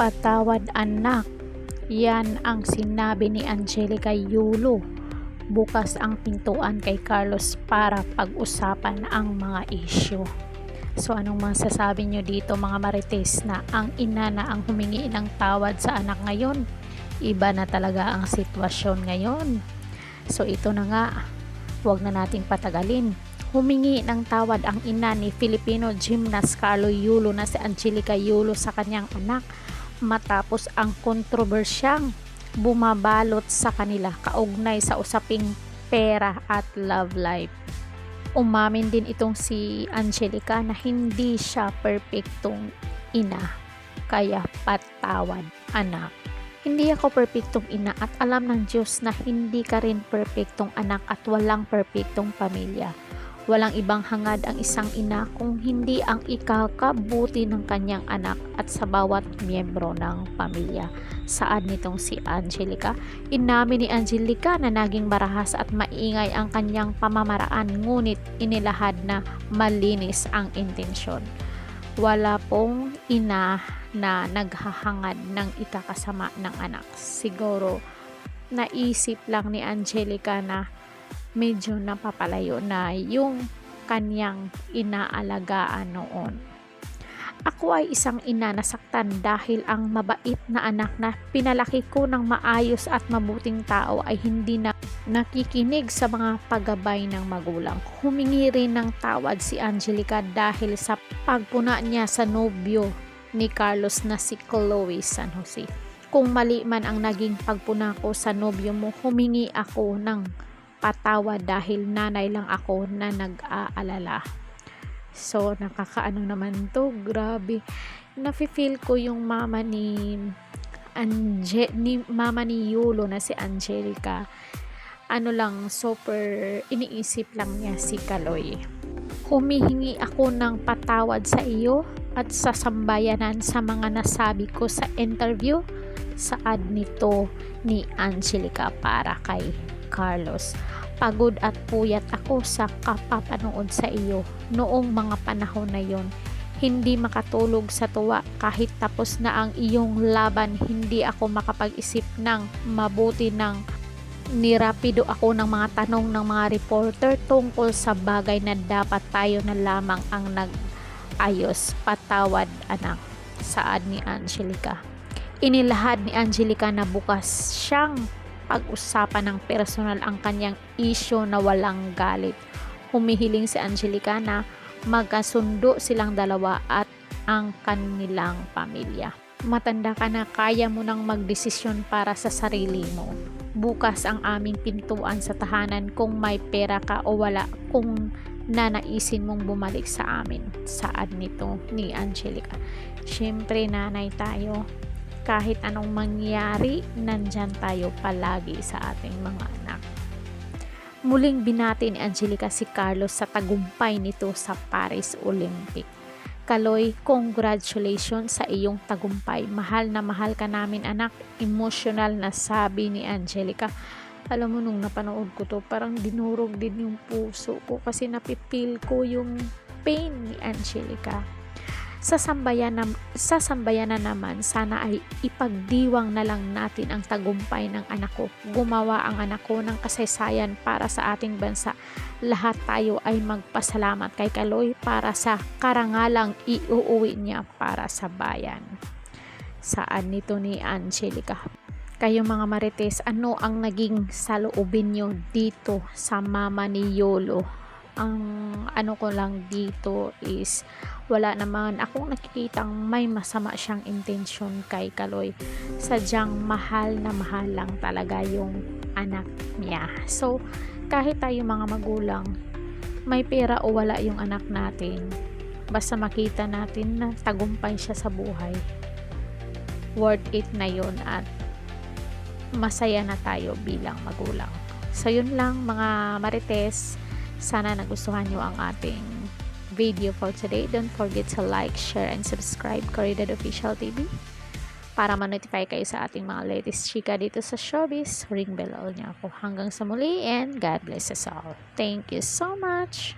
Patawad anak, yan ang sinabi ni Angelica Yulo. Bukas ang pintuan kay Carlos para pag-usapan ang mga isyu. So anong masasabi nyo dito mga marites, na ang ina na ang humingi ng tawad sa anak ngayon? Iba na talaga ang sitwasyon ngayon. So ito na nga, huwag na nating patagalin. Humingi ng tawad ang ina ni Filipino gymnast Carlo Yulo na si Angelica Yulo sa kanyang anak matapos ang kontrobersyang bumabalot sa kanila kaugnay sa usaping pera at love life. Umamin din itong si Angelica na hindi siya perpektong ina, kaya patawad anak. Hindi ako perpektong ina at alam ng Diyos na hindi ka rin perpektong anak at walang perpektong pamilya. Walang ibang hangad ang isang ina kung hindi ang ikakabuti ng kanyang anak at sa bawat miyembro ng pamilya. Saad nitong si Angelica, inamin ni Angelica na naging marahas at maingay ang kanyang pamamaraan, ngunit inilahad na malinis ang intensyon. Wala pong ina na naghahangad ng ikakasama ng anak. Siguro naisip lang ni Angelica na medyo napapalayo na yung kanyang inaalagaan noon. Ako ay isang ina na saktan dahil ang mabait na anak na pinalaki ko ng maayos at mabuting tao ay hindi na nakikinig sa mga paggabay ng magulang. Humingi rin ng tawad si Angelica dahil sa pagpuna niya sa nobyo ni Carlos na si Chloe San Jose. Kung mali man ang naging pagpuna ko sa nobyo mo, humingi ako ng patawad dahil nanay lang ako na nag-aalala. So nakakaano naman to, grabe. Nafe-feel ko yung mama ni mama ni Yulo na si Angelica. Ano lang, super iniisip lang niya si Kaloy. Humihingi ako ng patawad sa iyo at sa sambayanan sa mga nasabi ko sa interview. Saad nito ni Angelica para kay Carlos. Pagod at puyat ako sa kapapanood sa iyo noong mga panahon na yon. Hindi makatulog sa tuwa kahit tapos na ang iyong laban. Hindi ako makapag-isip ng mabuti ng nirapido ako ng mga tanong ng mga reporter tungkol sa bagay na dapat tayo na lamang ang nag-ayos. Patawad anak, saad ni Angelica. Inilahad ni Angelica na bukas siyang pag-usapan ng personal ang kanyang isyo na walang galit. Humihiling si Angelica na magkasundo silang dalawa at ang kanilang pamilya. Matanda ka na, kaya mo nang magdesisyon para sa sarili mo. Bukas ang aming pintuan sa tahanan kung may pera ka o wala, kung nanaisin mong bumalik sa amin. Saad nito ni Angelica. Siyempre nanay tayo, kahit anong mangyari, nandyan tayo palagi sa ating mga anak. Muling binati ni Angelica si Carlos sa tagumpay nito sa Paris Olympic. Kaloy, congratulations sa iyong tagumpay. Mahal na mahal ka namin anak. Emotional na sabi ni Angelica. Alam mo, nung napanood ko to, parang dinurog din yung puso ko kasi napipil ko yung pain ni Angelica. Sa sambayan na naman, sana ay ipagdiwang na lang natin ang tagumpay ng anak ko. Gumawa ang anak ko ng kasaysayan para sa ating bansa. Lahat tayo ay magpasalamat kay Kaloy para sa karangalang iuuwi niya para sa bayan. Saad nito ni Angelica. Kayo mga marites, ano ang naging saloobin nyo dito sa mama ni Yulo? Ang ano ko lang dito is wala naman akong nakikitang may masama siyang intensyon kay Kaloy. Sadyang mahal na mahal lang talaga yung anak niya. So kahit tayo mga magulang, may pera o wala yung anak natin, basta makita natin na tagumpay siya sa buhay, worth it na yun at masaya na tayo bilang magulang. So yun lang mga marites. Sana nagustuhan nyo ang ating video for today. Don't forget to like, share, and subscribe Corridor Official TV para ma-notify kayo sa ating mga latest chika dito sa showbiz. Ring bell all niya ako. Hanggang sa muli and God bless us all. Thank you so much!